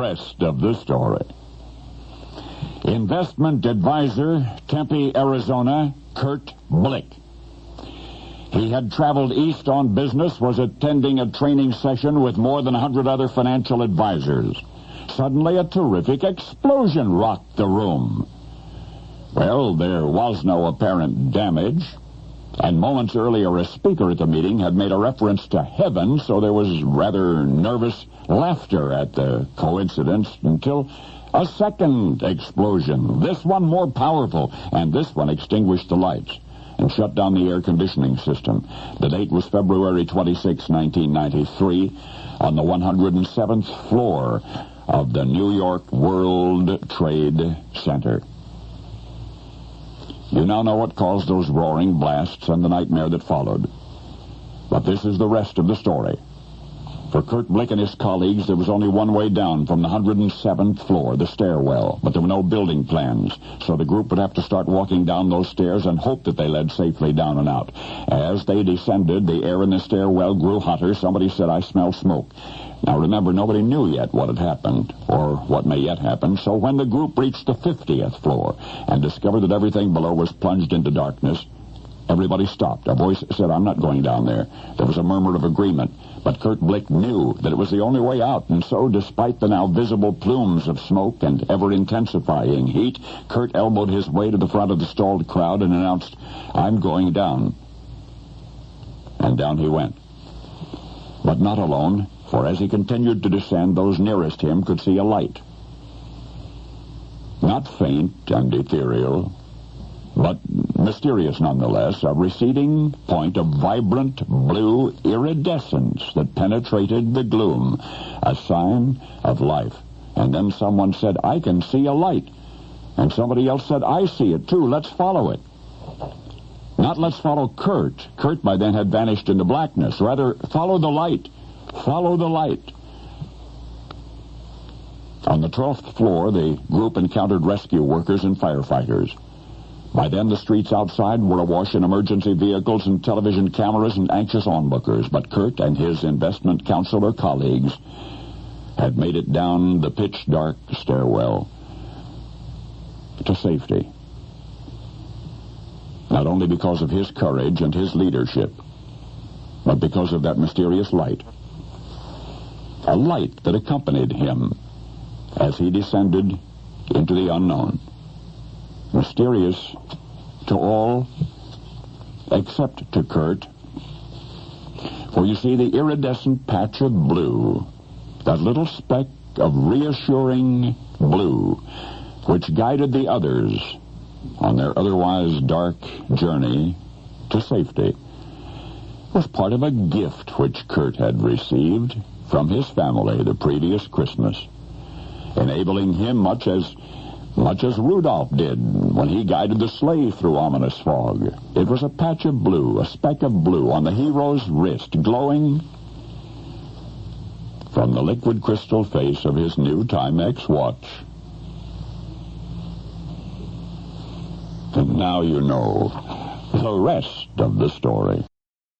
rest of the story. Investment advisor, Tempe, Arizona, Kurt Blick. He had traveled east on business, was attending a training session with more than 100 other financial advisors. Suddenly, a terrific explosion rocked the room. Well, there was no apparent damage, and moments earlier a speaker at the meeting had made a reference to heaven, so there was rather nervous laughter at the coincidence until a second explosion, this one more powerful, and this one extinguished the lights and shut down the air conditioning system. The date was February 26, 1993, on the 107th floor of the New York World Trade Center. You now know what caused those roaring blasts and the nightmare that followed. But this is the rest of the story. For Kurt Blick and his colleagues, there was only one way down from the 107th floor, the stairwell, but there were no building plans, so the group would have to start walking down those stairs and hope that they led safely down and out. As they descended, the air in the stairwell grew hotter. Somebody said, "I smell smoke." Now remember, nobody knew yet what had happened, or what may yet happen, so when the group reached the 50th floor and discovered that everything below was plunged into darkness, everybody stopped. A voice said, "I'm not going down there." There was a murmur of agreement, but Kurt Blick knew that it was the only way out, and so, despite the now visible plumes of smoke and ever-intensifying heat, Kurt elbowed his way to the front of the stalled crowd and announced, "I'm going down." And down he went. But not alone, for as he continued to descend, those nearest him could see a light. Not faint and ethereal, but mysterious nonetheless, a receding point of vibrant blue iridescence that penetrated the gloom, a sign of life. And then someone said, "I can see a light." And somebody else said, "I see it too, let's follow it." Not let's follow Kurt. Kurt by then had vanished into blackness. Rather, follow the light. Follow the light. On the 12th floor, the group encountered rescue workers and firefighters. By then, the streets outside were awash in emergency vehicles and television cameras and anxious onlookers. But Kurt and his investment counselor colleagues had made it down the pitch-dark stairwell to safety. Not only because of his courage and his leadership, but because of that mysterious light. A light that accompanied him as he descended into the unknown. Mysterious to all except to Kurt. For you see, the iridescent patch of blue, that little speck of reassuring blue, which guided the others on their otherwise dark journey to safety, was part of a gift which Kurt had received from his family the previous Christmas, enabling him much as Rudolph did when he guided the sleigh through ominous fog. It was a patch of blue, a speck of blue on the hero's wrist, glowing from the liquid crystal face of his new Timex watch. And now you know the rest of the story.